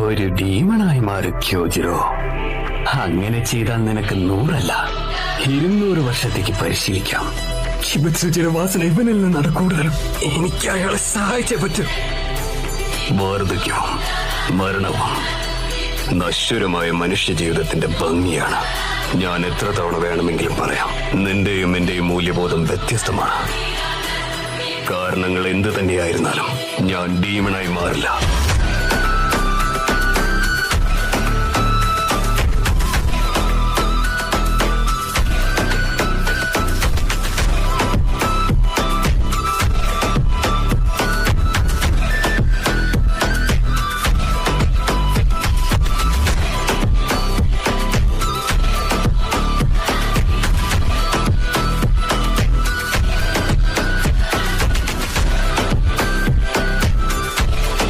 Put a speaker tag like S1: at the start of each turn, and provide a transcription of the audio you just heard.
S1: ഒരു ഡീമണായി മാറി ക്യോജിറോ. അങ്ങനെ ചെയ്താൽ നിനക്ക് 100 അല്ല 200 വർഷത്തേക്ക് പരിശീലിക്കാം.
S2: കിബുത്സുജിയുടെ വാസന ഇവനിൽ നിന്നാണ് കൂടുതലും. എനിക്ക് അയാളെ സഹായിച്ചേ പറ്റൂ.
S1: വാർദ്ധക്യവും മരണവും നശ്വരമായ മനുഷ്യ ജീവിതത്തിന്റെ ഭംഗിയാണ്. ഞാൻ എത്ര തവണ വേണമെങ്കിലും പറയാം, നിന്റെയും എന്റെയും മൂല്യബോധം വ്യത്യസ്തമാണ്. കാരണങ്ങൾ എന്ത് തന്നെയായിരുന്നാലും ഞാൻ ഡീമണായി മാറില്ല.